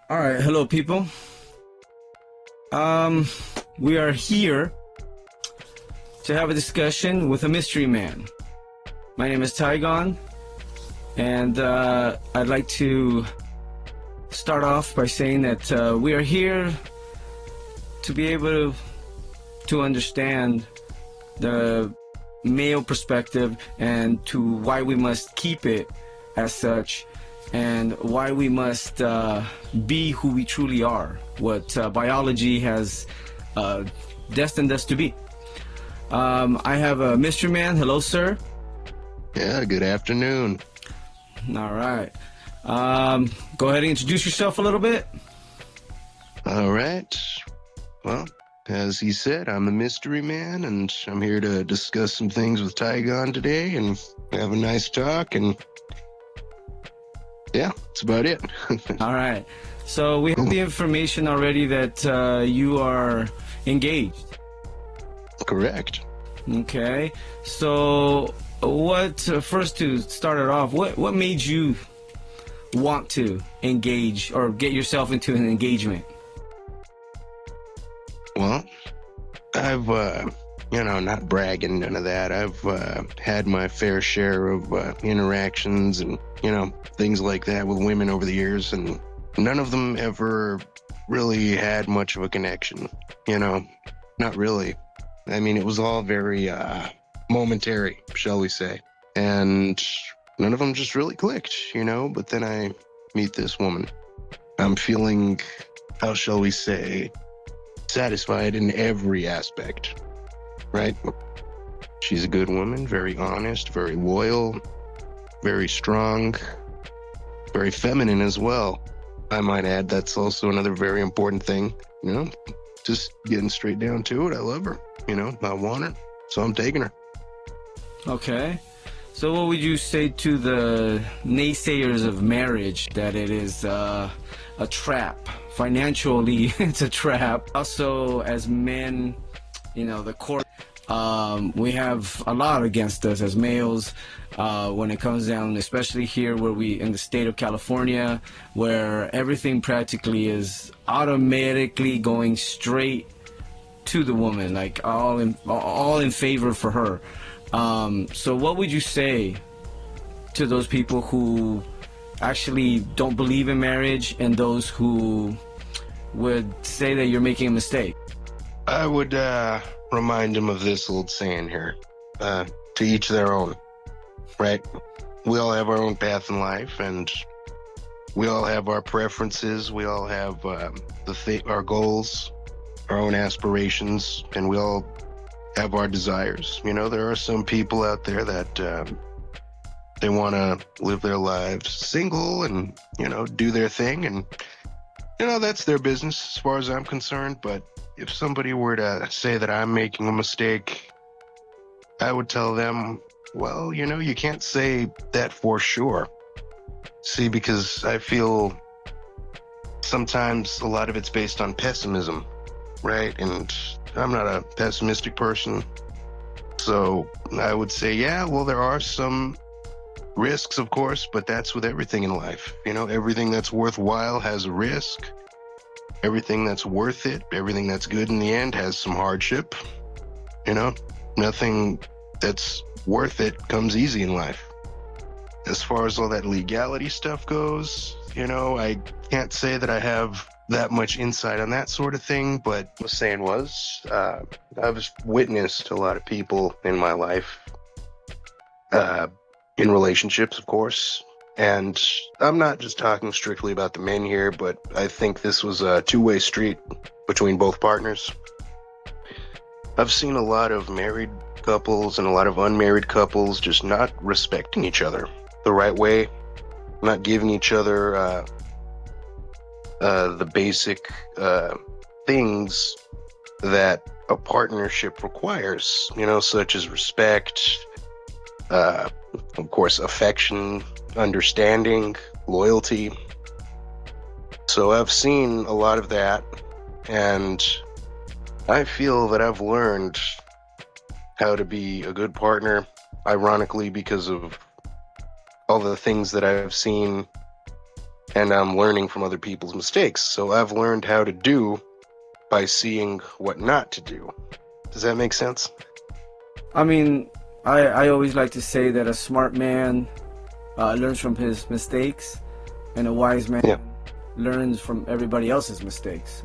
All right, hello people. Um, we are here to have a discussion with a mystery man. My name is Tygon, and I'd like to start off by saying that we are here to be able to understand the male perspective and to why we must keep it as such, and why we must be who we truly are, what biology has destined us to be. I have a mystery man. Hello, sir. Yeah, good afternoon. All right. Go ahead and introduce yourself a little bit. All right. Well, as he said, I'm a mystery man, and I'm here to discuss some things with Tygon today and have a nice talk. And yeah, that's about it. All right. So we have Cool. the information already that you are engaged. Correct. Okay. So what first to start it off, what made you want to engage or get yourself into an engagement? Well, I've, not bragging, none of that. I've had my fair share of interactions and, things like that with women over the years, and none of them ever really had much of a connection, not really. I mean, it was all very momentary, shall we say. And none of them just really clicked, but then I meet this woman. I'm feeling, how shall we say, satisfied in every aspect, right? She's a good woman, very honest, very loyal, very strong, very feminine as well. I might add that's also another very important thing, just getting straight down to it. I love her, I want her, so I'm taking her. Okay. So what would you say to the naysayers of marriage, that it is a trap? Financially, it's a trap. Also, as men, the court, we have a lot against us as males when it comes down, especially here where we, in the state of California, where everything practically is automatically going straight to the woman, like all in favor for her. So what would you say to those people who actually don't believe in marriage and those who would say that you're making a mistake? I would remind them of this old saying here, to each their own, right? We all have our own path in life, and we all have our preferences. We all have our goals, our own aspirations, and we all have our desires. There are some people out there that they want to live their lives single and, do their thing. And, that's their business as far as I'm concerned. But if somebody were to say that I'm making a mistake, I would tell them, well, you can't say that for sure. See, because I feel sometimes a lot of it's based on pessimism, right? And I'm not a pessimistic person. So I would say, yeah, well, there are some risks, of course, but that's with everything in life. Everything that's worthwhile has a risk. Everything that's worth it, everything that's good in the end has some hardship. Nothing that's worth it comes easy in life. As far as all that legality stuff goes, I can't say that I have that much insight on that sort of thing, but what I was saying was, I've witnessed a lot of people in my life, in relationships, of course. And I'm not just talking strictly about the men here, but I think this was a two-way street between both partners. I've seen a lot of married couples and a lot of unmarried couples just not respecting each other the right way, not giving each other the basic things that a partnership requires, such as respect, of course, affection, understanding, loyalty. So I've seen a lot of that, and I feel that I've learned how to be a good partner, ironically, because of all the things that I've seen and I'm learning from other people's mistakes. So I've learned how to do by seeing what not to do. Does that make sense? I mean, I always like to say that a smart man learns from his mistakes, and a wise man Yeah, learns from everybody else's mistakes.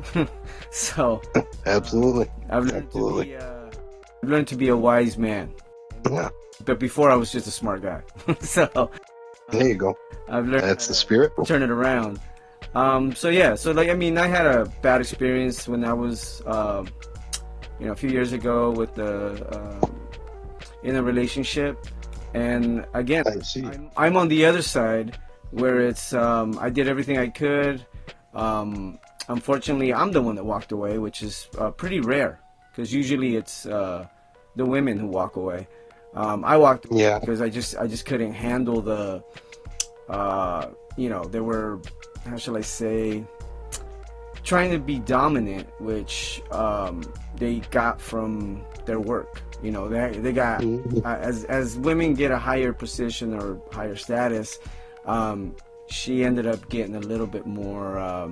So absolutely. I've learned Absolutely. I've learned to be a wise man. Yeah, But before I was just a smart guy. So there you go. I've learned how That's the spirit. to turn it around. So yeah, so like I mean, I had a bad experience when I was, a few years ago with in a relationship, and again, I see. I'm on the other side where it's I did everything I could. Unfortunately, I'm the one that walked away, which is pretty rare because usually it's the women who walk away. I walked away Yeah. because I just couldn't handle the they were, how shall I say, trying to be dominant, which they got from their work. They got Mhm. as women get a higher position or higher status, she ended up getting a little bit more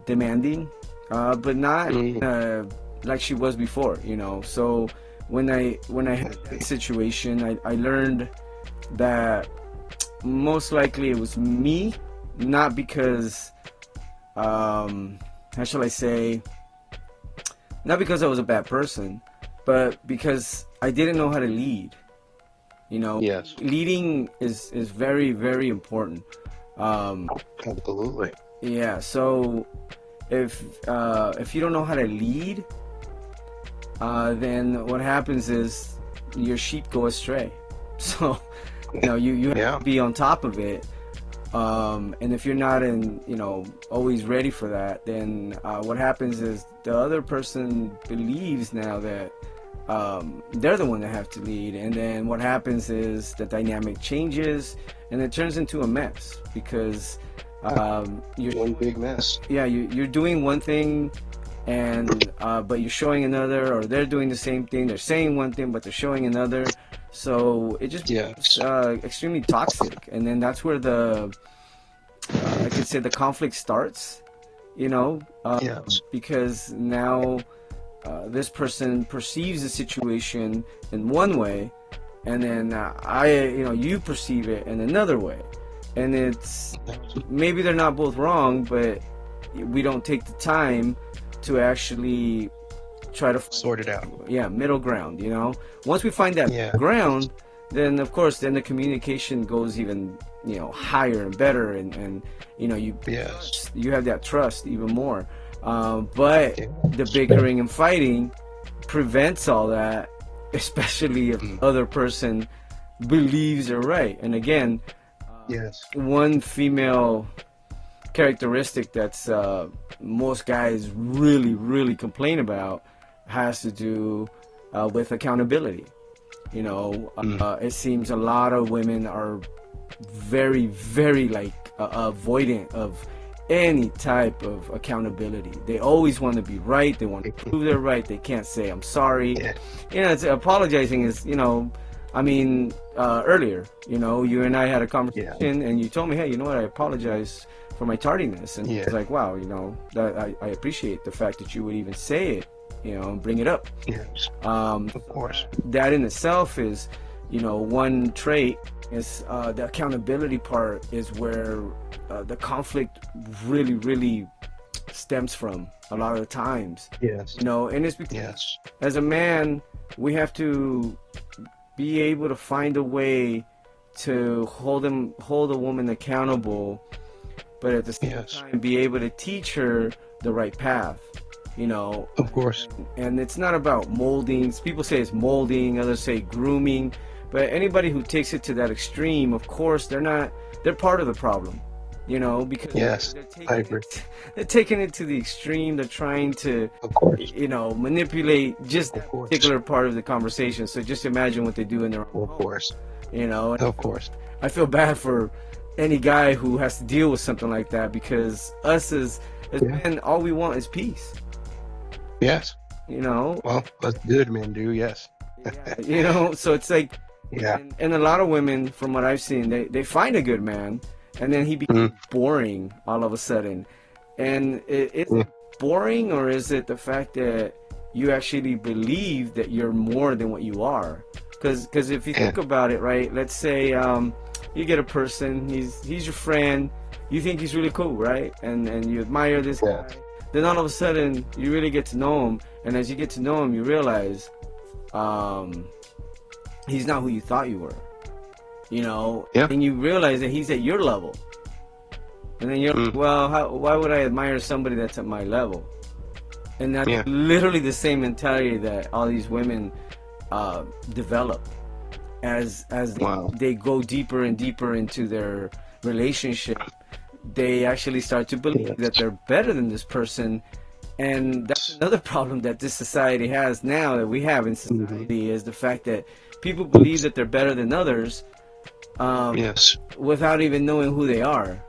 demanding, but not like she was before. So when I had that situation, I learned that most likely it was me, not because how shall I say, not because I was a bad person, but because I didn't know how to lead. Yes. Leading is very, very important. Absolutely. Yeah, so if you don't know how to lead, then what happens is your sheep go astray. So you have Yeah. to be on top of it. And if you're not always ready for that, then what happens is the other person believes now that they're the one that have to lead, and then what happens is the dynamic changes, and it turns into a mess because you're One big mess. you're doing one thing, and but you're showing another, or they're doing the same thing. They're saying one thing, but they're showing another. So it just becomes Yes. extremely toxic, and then that's where I could say the conflict starts. Yes. Because now this person perceives the situation in one way, and then you perceive it in another way, and it's maybe they're not both wrong, but we don't take the time to actually try to Sort it out. middle ground. Once we find that Yeah. ground, then of course then the communication goes even higher and better, and Yes. you have that trust even more. But Yeah. the bickering and fighting prevents all that, especially if the other person believes they're right. And again, Yes. one female characteristic that's most guys really, really complain about has to do with accountability. It seems a lot of women are very, very avoidant of any type of accountability. They always want to be right. They want to prove they're right. They can't say I'm sorry. Yeah. Apologizing is, earlier, you and I had a conversation, and you told me, hey, you know what? I apologize for my tardiness, and Yeah. it's like, wow, that I appreciate the fact that you would even say it, and bring it up. Yes. Of course. That in itself is, one trait. Is the accountability part is where the conflict really, really stems from a lot of the times. Yes. And it's because Yes. as a man, we have to be able to find a way to hold a woman accountable, but at the same Yes. time be able to teach her the right path. Of course. And it's not about molding. People say it's molding, others say grooming, but anybody who takes it to that extreme, of course, they're part of the problem, because Yes. I agree. they're taking it to the extreme. They're trying to, Of course. manipulate just that Of course. particular part of the conversation. So just imagine what they do in their own Of home, course. And Of course. I feel bad for any guy who has to deal with something like that, because us as men, all we want is peace. Yes. Well, That's good, men do. Yes. so it's like, Yeah. and a lot of women, from what I've seen, they find a good man, and then he became boring all of a sudden. And is it boring, or is it the fact that you actually believe that you're more than what you are? Because if you think about it, right? Let's say you get a person, he's your friend, you think he's really cool, right? And you admire this guy. Then all of a sudden, you really get to know him, and as you get to know him, you realize he's not who you thought you were. And you realize that he's at your level. And then you're like, well, why would I admire somebody that's at my level? And that's literally the same mentality that all these women develop as they go deeper and deeper into their relationship. They actually start to believe that they're better than this person. And that's another problem that this society has now, that we have in society, is the fact that people believe that they're better than others without even knowing who they are.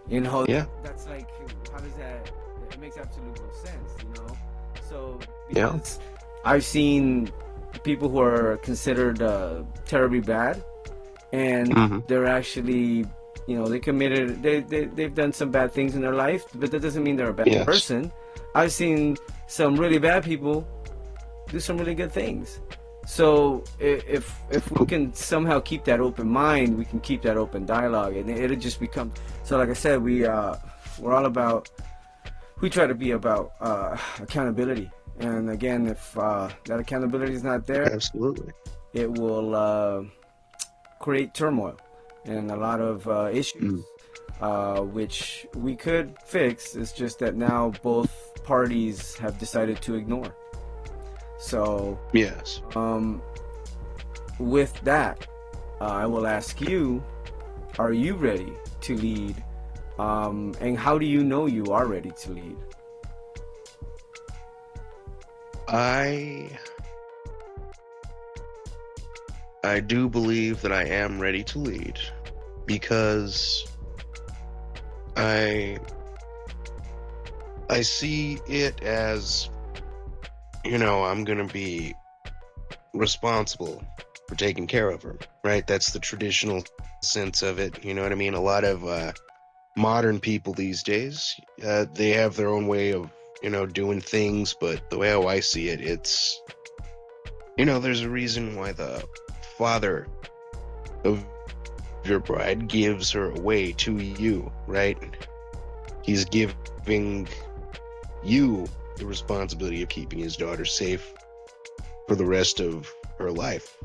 That's like, how does that, it makes absolute no sense, So, because I've seen people who are considered terribly bad, and they're actually, they committed, they've done some bad things in their life, but that doesn't mean they're a bad person. I've seen some really bad people do some really good things. So if we can somehow keep that open mind, we can keep that open dialogue, and it'll just become. So like I said, we're all about. We try to be about accountability, and again, if that accountability is not there, absolutely, it will create turmoil and a lot of issues, which we could fix. It's just that now both parties have decided to ignore. So with that, I will ask you: are you ready to lead? And how do you know you are ready to lead? I do believe that I am ready to lead, because I see it as, I'm going to be responsible for taking care of her, right? That's the traditional sense of it. You know what I mean? A lot of modern people these days, they have their own way of, doing things, but the way how I see it, it's, there's a reason why the father of your bride gives her away to you, right? He's giving you the responsibility of keeping his daughter safe for the rest of her life.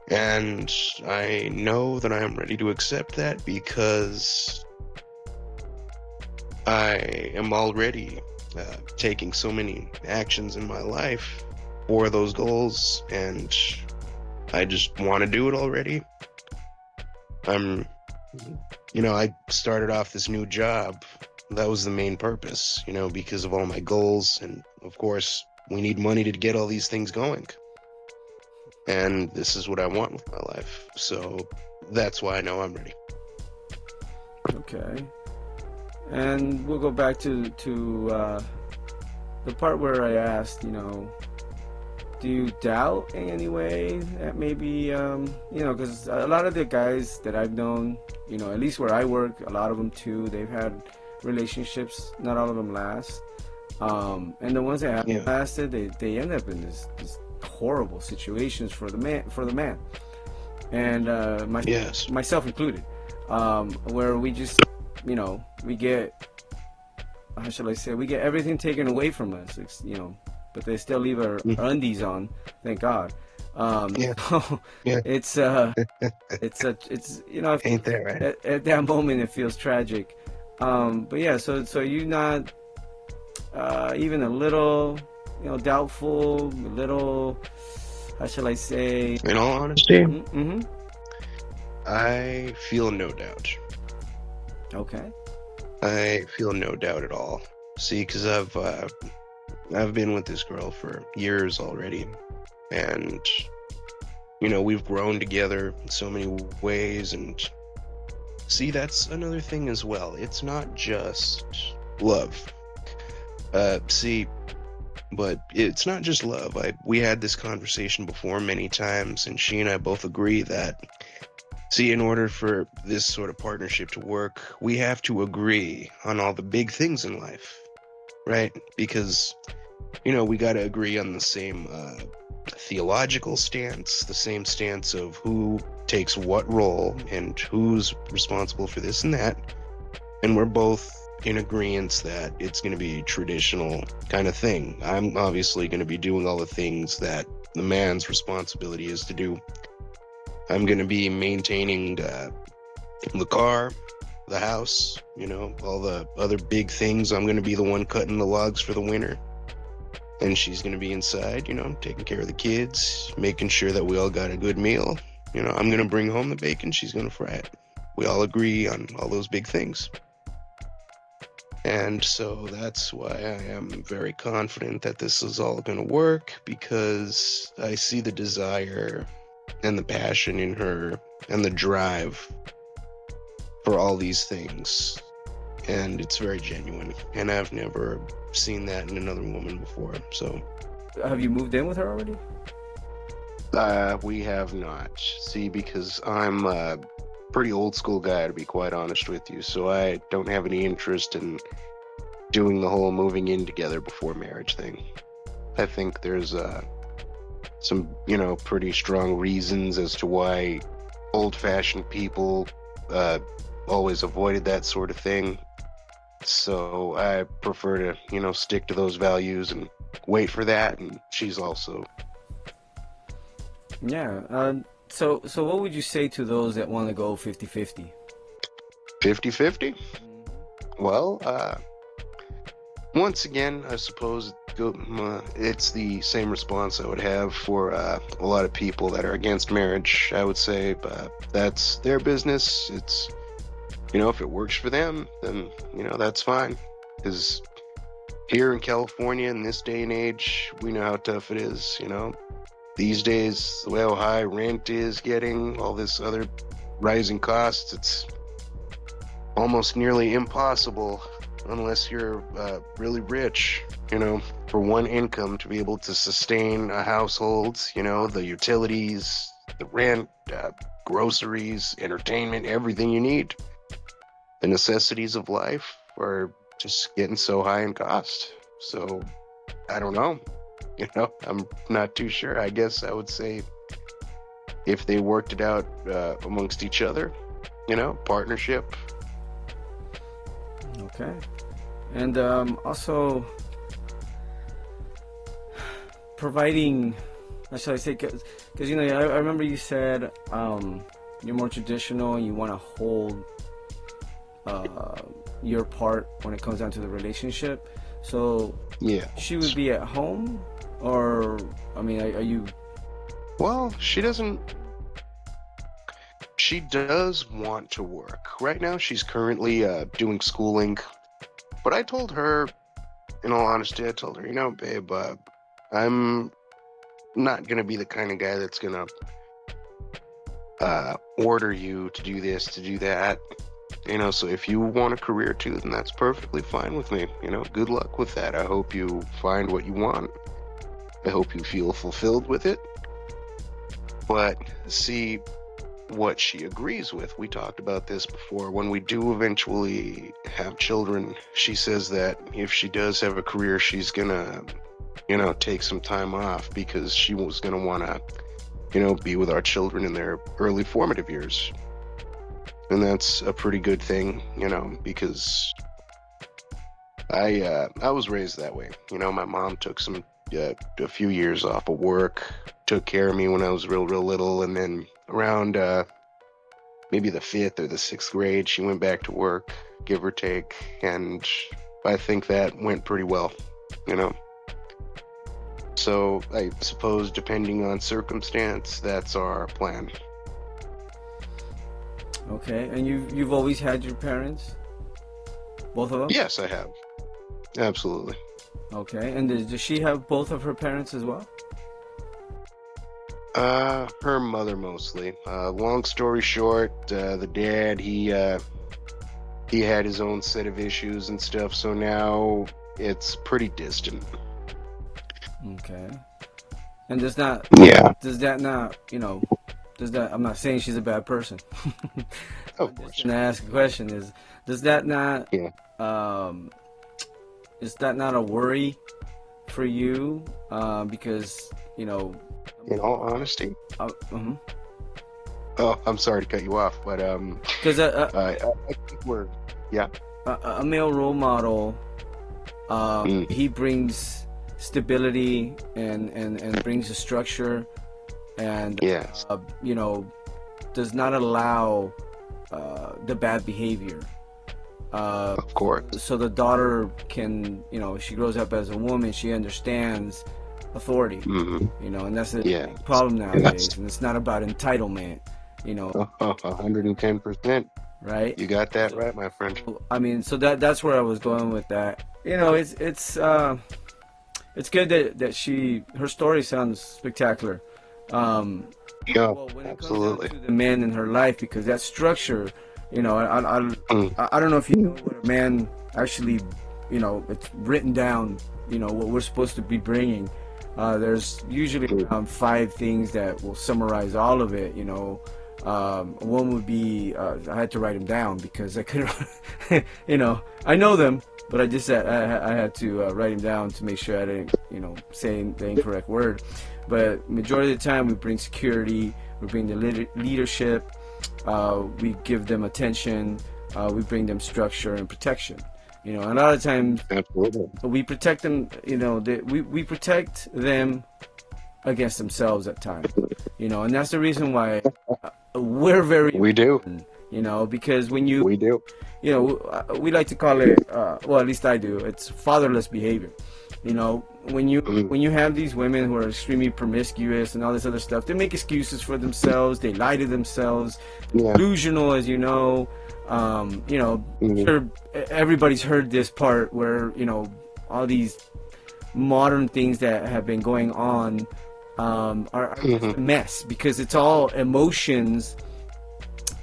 And I know that I am ready to accept that, because I am already taking so many actions in my life for those goals, and I just want to do it already. I started off this new job. That was the main purpose, because of all my goals. And of course, we need money to get all these things going. And this is what I want with my life. So that's why I know I'm ready. Okay. And we'll go back to the part where I asked, do you doubt in any way that maybe, because a lot of the guys that I've known, at least where I work, a lot of them too, they've had relationships, not all of them last. And the ones that haven't lasted, they end up in this horrible situations for the man. And myself included, where we just, we get, how shall I say, we get everything taken away from us, but they still leave our undies on, thank God. It's Ain't that right? At that moment it feels tragic. But yeah, so you not even a little, doubtful, a little, how shall I say? In all honesty, Mm-hmm. I feel no doubt. Okay. I feel no doubt at all. See, because I've been with this girl for years already, and we've grown together in so many ways. And see, that's another thing as well. It's not just love. But it's not just love. We had this conversation before many times, and she and I both agree that See, in order for this sort of partnership to work, we have to agree on all the big things in life, right? Because, we got to agree on the same theological stance, the same stance of who takes what role and who's responsible for this and that. And we're both in agreement that it's going to be a traditional kind of thing. I'm obviously going to be doing all the things that the man's responsibility is to do. I'm going to be maintaining the car, the house, all the other big things. I'm going to be the one cutting the logs for the winter. And she's going to be inside, taking care of the kids, making sure that we all got a good meal. I'm going to bring home the bacon. She's going to fry it. We all agree on all those big things. And so that's why I am very confident that this is all going to work, because I see the desire and the passion in her and the drive for all these things. And it's very genuine. And I've never seen that in another woman before. So, Have you moved in with her already? we have not. See, because I'm a pretty old school guy, to be quite honest with you. So I don't have any interest in doing the whole moving in together before marriage thing. I think there's some, pretty strong reasons as to why old-fashioned people always avoided that sort of thing. So I prefer to, stick to those values and wait for that. And she's also. Yeah. So what would you say to those that want to go 50-50? 50-50? Well, once again, I suppose it's the same response I would have for a lot of people that are against marriage. I would say that's their business. It's, if it works for them, then, that's fine. Because here in California, in this day and age, we know how tough it is, These days, the way how high rent is getting, all this other rising costs, it's almost nearly impossible, unless you're really rich, for one income to be able to sustain a household, the utilities, the rent, groceries, entertainment, everything you need. The necessities of life are just getting so high in cost. So I don't know. I'm not too sure. I guess I would say if they worked it out amongst each other, partnership. Okay. And also providing, how should I say, because I remember you said you're more traditional and you want to hold your part when it comes down to the relationship. So Yeah. she would be at home, or are you? Well, she does want to work. Right now, she's currently doing schooling. But I told her, in all honesty, babe, I'm not going to be the kind of guy that's going to order you to do this, to do that. So if you want a career too, then that's perfectly fine with me. Good luck with that. I hope you find what you want. I hope you feel fulfilled with it. But see what she agrees with. We talked about this before. When we do eventually have children, she says that if she does have a career, she's gonna, take some time off, because she was gonna want to, be with our children in their early formative years. And that's a pretty good thing, because I was raised that way. My mom took a few years off of work, took care of me when I was real little, and then around maybe the 5th or the 6th grade, she went back to work, give or take, and I think that went pretty well, So I suppose, depending on circumstance, that's our plan. Okay, and you've always had your parents, both of them? Yes, I have. Absolutely. Okay, and does she have both of her parents as well? Her mother mostly. Long story short, the dad, he had his own set of issues and stuff, so now it's pretty distant. Okay. And does that Yeah. not, does that, I'm not saying she's a bad person. Of I'm just course. gonna ask a question: is does that not Yeah. um, is that not a worry for you? Because you know, In all honesty. mhm. Oh, I'm sorry to cut you off, but Because I think we're yeah. a male role model, Mm, he brings stability and brings a structure, and yes, you know, does not allow the bad behavior. of course. So the daughter can, you know, she grows up as a woman, she understands authority, Hmm. you know, and that's a Yeah. big problem Yes. nowadays. And it's not about entitlement, you know, 110%. right? You got that So, right, my friend. I mean, so that's where I was going with that. You know, it's good that she, her story sounds spectacular. Um, Yeah, well, when it comes down absolutely. to the men in her life, because that structure, you know, Mm, I don't know if you know what a man actually, you know, it's written down, you know, what we're supposed to be bringing. There's usually mm, around five things that will summarize all of it, you know. One would be, I had to write them down because I couldn't, you know, I know them, but I just said I had to write them down to make sure I didn't, you know, say the incorrect word. But majority of the time, we bring security, we bring the leadership, we give them attention, we bring them structure and protection. You know, and a lot of times absolutely. we protect them. You know, we protect them against themselves at times. You know, and that's the reason why we're very We do. important. You know, because when you, We do. you know, we like to call it, well, at least I do. It's fatherless behavior. You know, Mm, when you have these women who are extremely promiscuous and all this other stuff, they make excuses for themselves. They lie to themselves. yeah. Delusional, as you know. You know, Mm, sure, everybody's heard this part where, you know, all these modern things that have been going on are just hmm. a mess because it's all emotions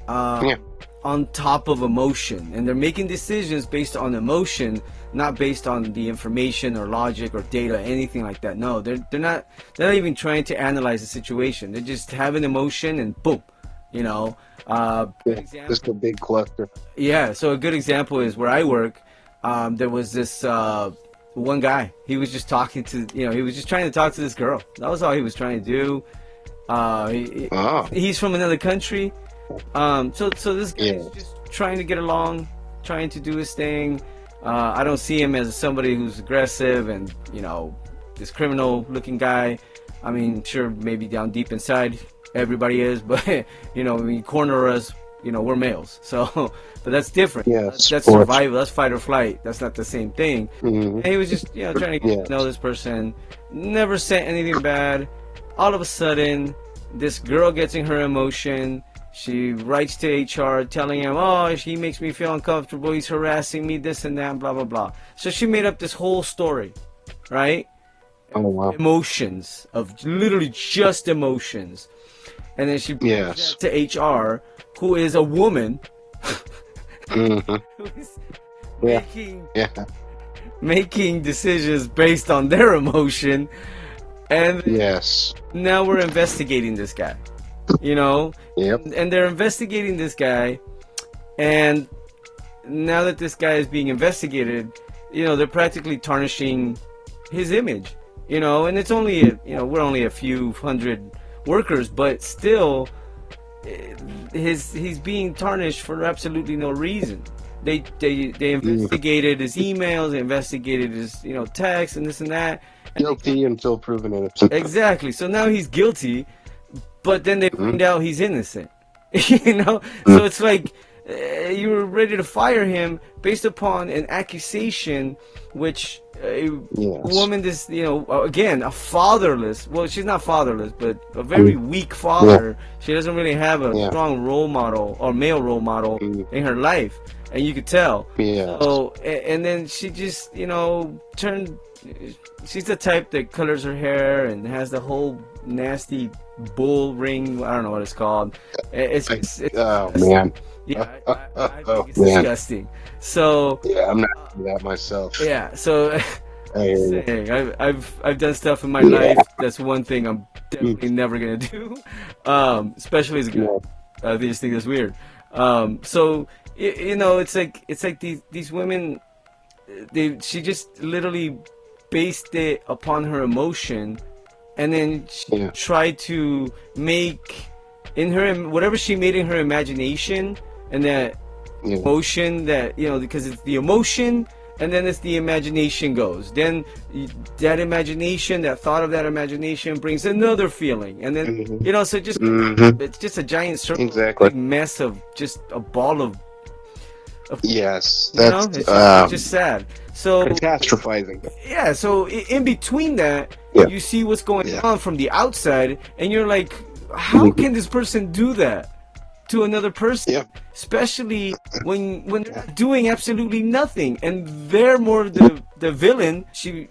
Yeah. on top of emotion, and they're making decisions based on emotion, not based on the information or logic or data, anything like that. No, they're not even trying to analyze the situation. They're just having emotion and boom, you know. Good Yeah. Just a example. big cluster. Yeah, so a good example is where I work. There was this one guy. He was just talking to, you know, he was just trying to talk to this girl. That was all he was trying to do. Ah, He's from another country. So this guy's yes. just trying to get along, trying to do his thing. I don't see him as somebody who's aggressive and, you know, this criminal-looking guy. I mean, sure, maybe down deep inside, everybody is, but you know, when you corner us, you know, we're males. So, but that's different. Yes, That's of course. survival. That's fight or flight. That's not the same thing. Hmm. And he was just, you know, trying to get to know Yes. this person. Never said anything bad. All of a sudden, this girl gets in her emotion. She writes to HR telling him, oh, he makes me feel uncomfortable. He's harassing me, this and that, blah, blah, blah. So she made up this whole story, right? Oh, wow. Emotions, of literally just emotions. And then she brings Yes. that to HR, who is a woman, Hmm. who is Yeah. making Yeah. making decisions based on their emotion. And Yes. now we're investigating this guy, you know? Yep. And they're investigating this guy, and now that this guy is being investigated, you know, they're practically tarnishing his image, you know, and it's only, you know, we're only a few hundred workers, but still, he's being tarnished for absolutely no reason. They Hmm. investigated his emails, they investigated his, you know, texts and this and that, and they come, Guilty until proven innocent. exactly. So now he's guilty, but then they Mhm. find out he's innocent. You know, so it's like you were ready to fire him based upon an accusation, which a Yes. woman, this, you know, again, a fatherless. Well, she's not fatherless, but a very Mm. weak Yeah. father. She doesn't really have a Yeah. strong role model or male role model Mm. in her life, and you could tell. Yes. So, and then she just, you know, turned. She's the type that colors her hair and has the whole nasty bull ring. I don't know what it's called. It's Oh disgusting. man. Yeah, I Oh think it's man. disgusting. So, Yeah, I'm not into that myself. yeah. So I I'm hear just you. saying, I've done stuff in my Yeah. life. That's one thing I'm definitely never gonna do. Especially as a guy. Yeah. I just think that's weird. So you know, it's like these women. She just literally based it upon her emotion, and then she Yeah. tried to make in her whatever she made in her imagination, and that Yeah. emotion that, you know, because it's the emotion and then it's the imagination goes, then that imagination, that thought of that imagination brings another feeling, and then Mhm. you know, so just Mhm. it's just a giant circle, Exactly. big mess of just a ball of Yes, you know, that's it's just sad. So catastrophizing. yeah, so in between that, Yeah. you see what's going Yeah. on from the outside, and you're like, how Mhm. can this person do that to another person? Yeah. Especially when they're not doing absolutely nothing, and they're more the villain. She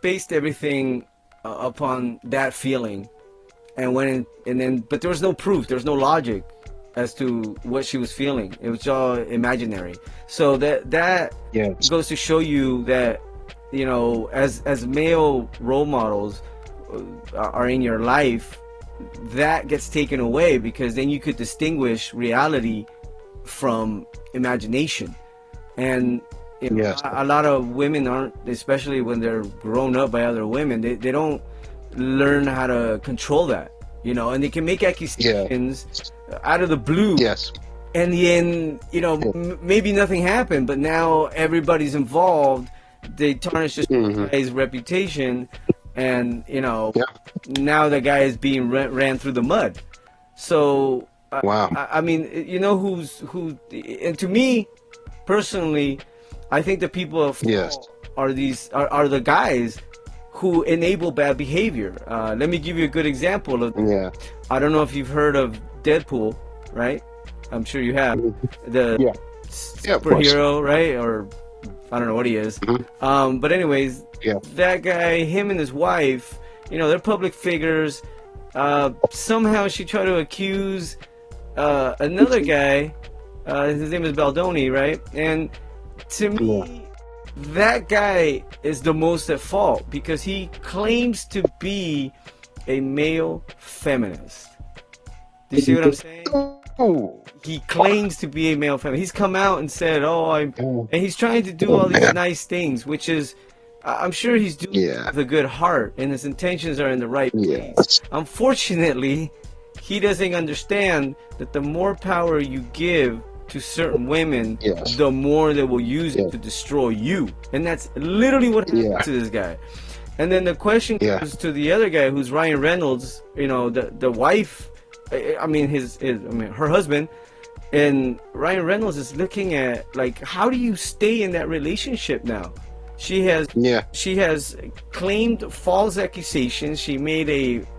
based everything upon that feeling, and then but there was no proof, there was no logic as to what she was feeling. It was all imaginary. So that Yes. goes to show you that, you know, as male role models are in your life, that gets taken away, because then you could distinguish reality from imagination. And you know, Yes. a lot of women aren't, especially when they're grown up by other women, they don't learn how to control that, you know, and they can make accusations out of the blue, Yes. and then, you know, Yeah. maybe nothing happened, but now everybody's involved. They tarnish this Mhm. guy's reputation, and you know, Yeah. now the guy is being ran through the mud. So Wow. I mean, you know, who, and to me personally, I think the people at fault Yes. are the guys who enable bad behavior. Let me give you a good example of. Yeah. I don't know if you've heard of Deadpool, right? I'm sure you have. The Yeah. Yeah, of course. superhero, right? Or I don't know what he is. Mhm. But anyways, Yeah. that guy, him and his wife, you know, they're public figures. Somehow she tried to accuse another guy. His name is Baldoni, right? And to me, that guy is the most at fault, because he claims to be a male feminist. Do you see what I'm saying? Oh. He claims to be a male feminist. He's come out and said, "Oh, I'm," and he's trying to do all these Yeah. nice things, which is, I'm sure he's doing it Yeah. with a good heart, and his intentions are in the right place. Yes. Unfortunately, he doesn't understand that the more power you give to certain women, Yes. the more they will use Yeah. it to destroy you, and that's literally what happened Yeah. to this guy. And then the question Yeah. goes to the other guy, who's Ryan Reynolds. You know, the wife. I mean, her husband. And Ryan Reynolds is looking at, like, how do you stay in that relationship now? Yeah. She has claimed false accusations. She made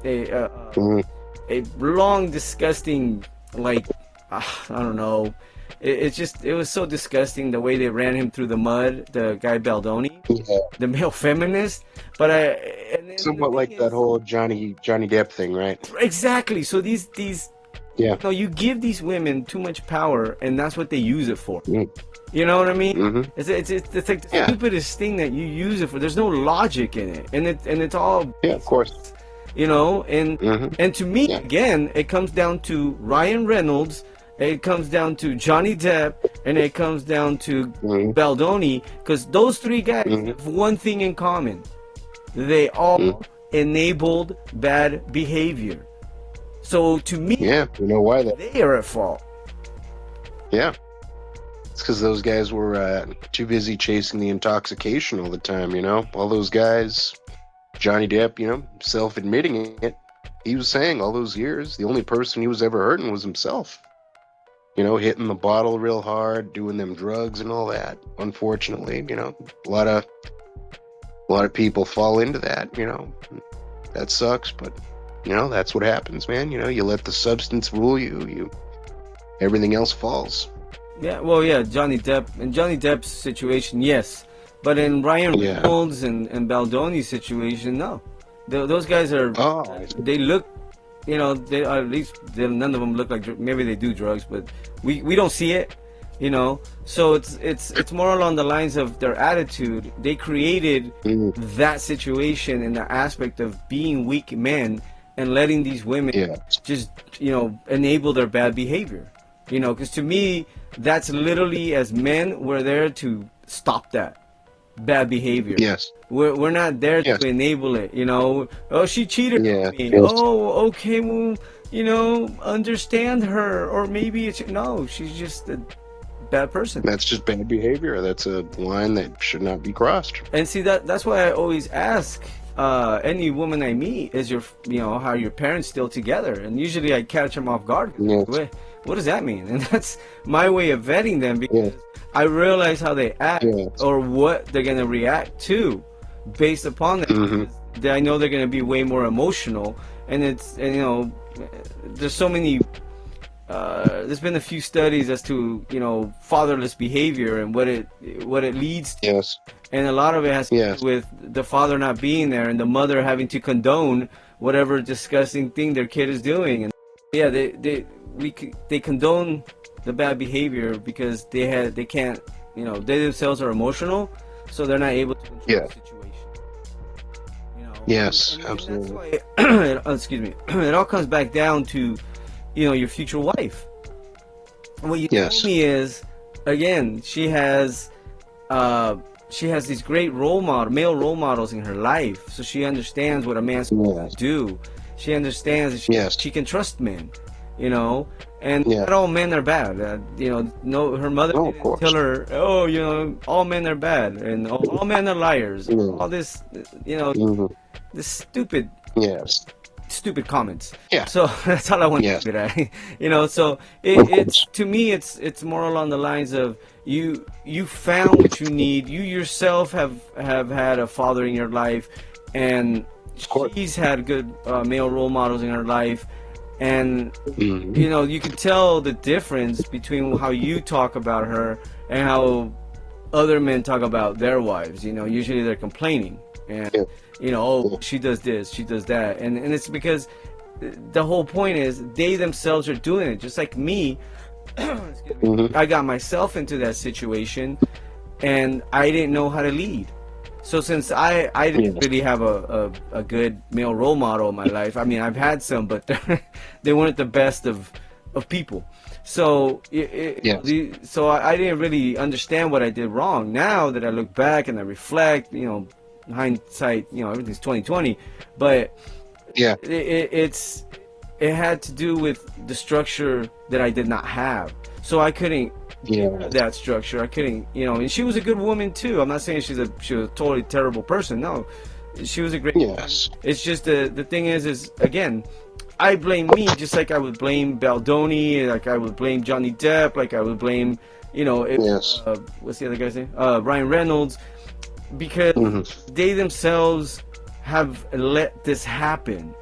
Mhm. a long, disgusting, like, I don't know. It was so disgusting the way they ran him through the mud. The guy Baldoni, Yeah. the male feminist. But and then Somewhat the like thing that is, whole Johnny Depp thing, right? exactly. So these Yeah. no, you give these women too much power, and that's what they use it for. Mhm. You know what I mean? Mhm. It's like the Yeah. stupidest thing that you use it for. There's no logic in it, and it's all, Yeah, of course. you know. Mhm. And to me, Yeah. again, it comes down to Ryan Reynolds, it comes down to Johnny Depp, and it comes down to Mhm. Baldoni, because those three guys Mhm. have one thing in common: they all enabled bad behavior. So to me, Yeah. You know why that? they are at fault. Yeah. It's because those guys were too busy chasing the intoxication all the time, you know? All those guys, Johnny Depp, you know, self-admitting it, he was saying all those years, the only person he was ever hurting was himself. You know, hitting the bottle real hard, doing them drugs and all that. Unfortunately, you know, a lot of people fall into that, you know. That sucks, but you know, that's what happens, man. You know, you let the substance rule you everything else falls. Yeah, well, yeah, Johnny Depp. In Johnny Depp's situation, yes. But in Ryan Yeah. Reynolds and Baldoni's situation, no. Those guys are, Oh, they look, you know, they at least none of them look like, maybe they do drugs, but we don't see it, you know. So it's more along the lines of their attitude. They created mm, that situation in the aspect of being weak men, and letting these women Yeah. just, enable their bad behavior. Because to me, that's literally, as men, we're there to stop that bad behavior. Yes. We're not there Yes. to enable it. Oh, she cheated Yeah. on me. Yes. Oh, okay, well, understand her, or maybe it's no, she's just a bad person. That's just bad behavior. That's a line that should not be crossed. And see, that's why I always ask any woman I meet, is how your parents still together? And usually I catch them off guard. Yes. What does that mean? And that's my way of vetting them, because Yes. I realize how they act, Yes. or what they're gonna react to, based upon that. Mhm. I know they're gonna be way more emotional, and there's so many. There's been a few studies as to fatherless behavior and what it leads to, Yes. and a lot of it has to Yes. do with the father not being there and the mother having to condone whatever disgusting thing their kid is doing. And yeah, they condone the bad behavior because they can't, they themselves are emotional, so they're not able to control Yeah. the situation. Yes, And absolutely. that's why, excuse me, it all comes back down to your future wife. And what you Yes. told me is, again, she has these great male role models in her life, so she understands what a man's supposed to do. She understands that Yes. she can trust men, and Yeah. not all men are bad. No, her mother No, of didn't course. tell her, oh, all men are bad, and all men are liars. Mm. All this, Mhm. this Yes. stupid comments. Yeah. So that's all I want Yes. to get at. So Of it's course. to me, it's more along the lines of you found what you need. You yourself have had a father in your life, and course. she's had good male role models in her life, and Mhm. you can tell the difference between how you talk about her and how other men talk about their wives. Usually they're complaining, and Yeah. oh, she does this, she does that, and it's because the whole point is they themselves are doing it, just like me. Excuse me. Mhm. I got myself into that situation, and I didn't know how to lead. So since I didn't Yes. really have a good male role model in my life, I mean, I've had some, but they weren't the best of people. So Yes. so I didn't really understand what I did wrong. Now that I look back and I reflect, hindsight, everything's 2020, but Yeah. it had to do with the structure that I did not have. So I couldn't give her Yeah. that structure. I couldn't, and she was a good woman too. I'm not saying she was a totally terrible person. No, she was a great woman. Yes. It's just the thing is again, I blame me just like I would blame Baldoni, like I would blame Johnny Depp, like I would blame, Yes. what's the other guy's name? Ryan Reynolds, because Mhm. they themselves have let this happen.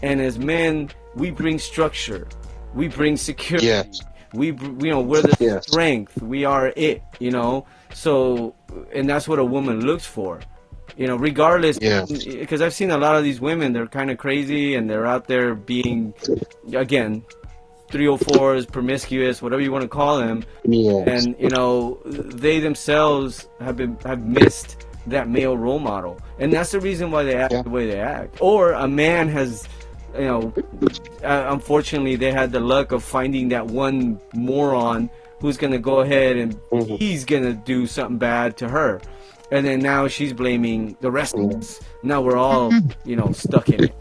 And as men, we bring structure, we bring security. Yes. We're the Yes. strength. We are it. So, and that's what a woman looks for. Regardless, Yes. because I've seen a lot of these women. They're kind of crazy, and they're out there being, again, 304s, promiscuous, whatever you want to call them. Yes. And they themselves have missed that male role model, and that's the reason why they act the way they act. Or a man has, unfortunately, they had the luck of finding that one moron who's gonna go ahead and Mhm. he's gonna do something bad to her, and then now she's blaming the rest of us. Now we're all stuck in it.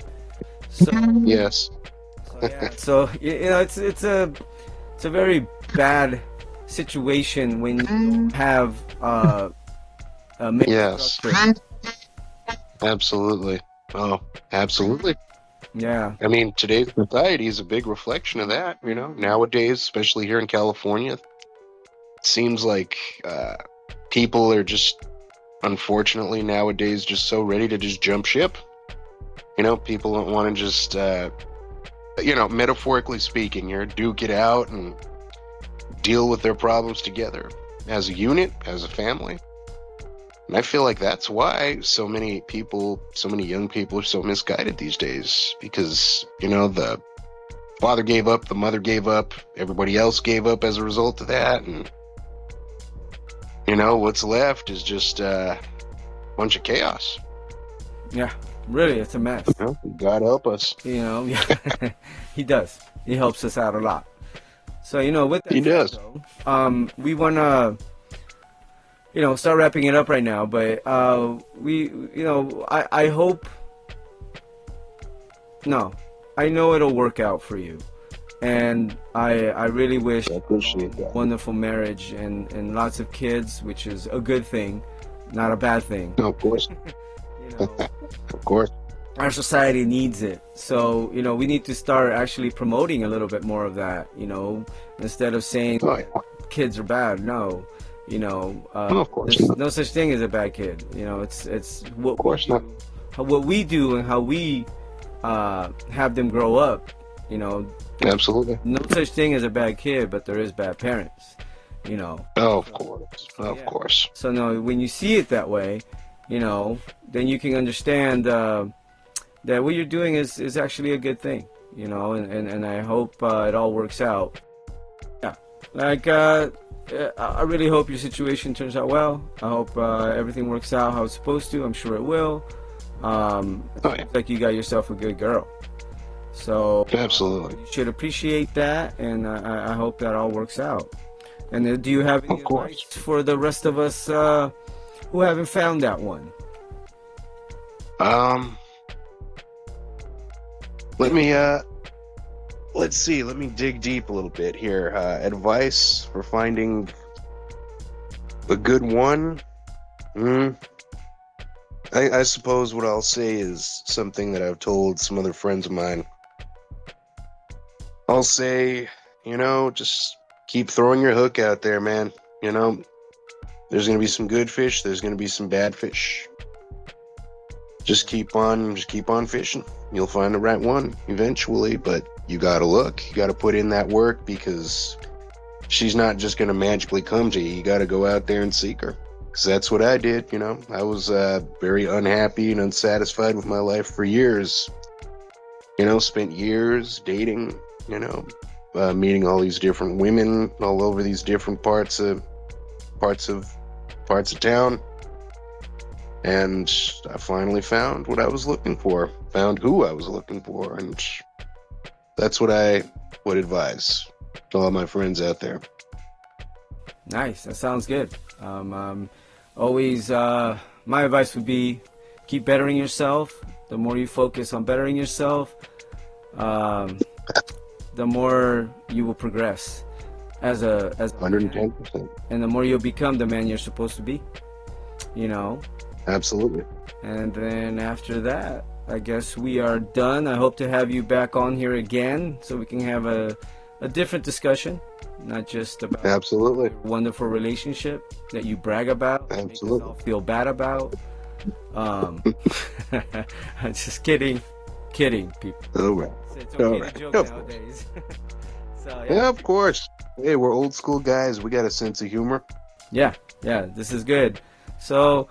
So Yes. yeah, so it's a very bad situation when you don't have a male Yes. structure. Absolutely. Oh, absolutely. Yeah. I mean, today's society is a big reflection of that. Nowadays, especially here in California, it seems like people are just, unfortunately, nowadays, just so ready to just jump ship. People don't want to just, metaphorically speaking, duke it out and deal with their problems together as a unit, as a family. And I feel like that's why so many young people are so misguided these days, because, the father gave up, the mother gave up, everybody else gave up as a result of that. And, what's left is just a bunch of chaos. Yeah. Really, it's a mess. Well, God help us. You know, yeah, he does. He helps us out a lot. So, with He that said, does. though, we wanna, start wrapping it up right now. But I hope. No, I know it'll work out for you, and I really wish I a appreciate that. wonderful marriage and lots of kids, which is a good thing, not a bad thing. No, of course. You know, Of course. our society needs it. So, we need to start actually promoting a little bit more of that, instead of saying Oh, yeah. kids are bad. No, No, of course there's not. no such thing as a bad kid. It's what Of course we not. do, what we do and how we have them grow up. Absolutely. No such thing as a bad kid, but there is bad parents. You know. Oh, of course. Of Yeah. course. So no, when you see it that way, then you can understand that what you're doing is actually a good thing. And I hope it all works out. Yeah, like I really hope your situation turns out well. I hope everything works out how it's supposed to. I'm sure it will. It Oh, yeah. seems like you got yourself a good girl. So Absolutely. you should appreciate that, and I hope that all works out. And do you have any Of course. advice for the rest of us who haven't found that one? Let me let's see. Let me dig deep a little bit here. Advice for finding a good one. I suppose what I'll say is something that I've told some other friends of mine. I'll say, just keep throwing your hook out there, man. There's going to be some good fish. There's going to be some bad fish. Just keep on fishing. You'll find the right one eventually, but you got to look. You got to put in that work because she's not just going to magically come to you. You got to go out there and seek her. Because that's what I did, I was very unhappy and unsatisfied with my life for years. Spent years dating, meeting all these different women all over these different parts of town. And I finally found what I was looking for, found who I was looking for. And that's what I would advise to all my friends out there. Nice. That sounds good. Always, my advice would be keep bettering yourself. The more you focus on bettering yourself, the more you will progress as a 110%. and the more you'll become the man you're supposed to be. Absolutely. And then after that, I guess we are done. I hope to have you back on here again so we can have a different discussion, not just about Absolutely. your wonderful relationship that you brag about, make us Absolutely. all feel bad about. Just kidding, people. All right. It's All okay right. to joke Of nowadays. So Yeah, of course. Hey, we're old school guys. We got a sense of humor. yeah, this is good. So,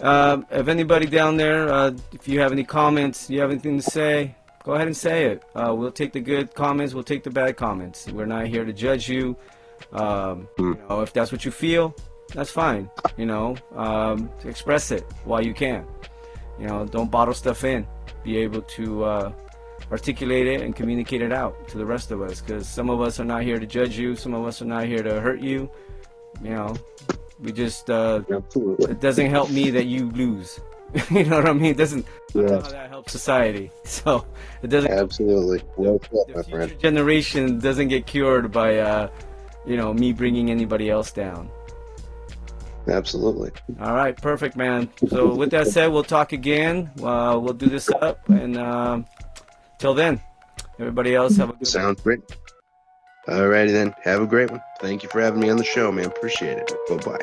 if anybody down there, if you have any comments, you have anything to say, go ahead and say it. We'll take the good comments, we'll take the bad comments. We're not here to judge you. If that's what you feel, that's fine. Express it while you can. Don't bottle stuff in. Be able to articulate it and communicate it out to the rest of us, because some of us are not here to judge you, some of us are not here to hurt you. We just Absolutely. it doesn't help me that you lose. You know what I mean? It doesn't. I don't know Yes. how that helps society. So it doesn't. Absolutely. Well said, The my future friend. generation doesn't get cured by me bringing anybody else down. Absolutely. All right, perfect, man. So with that said, we'll talk again. We'll do this up, and till then, everybody else have a good one. Sounds great. Alrighty then. Have a great one. Thank you for having me on the show, man. Appreciate it. Bye-bye.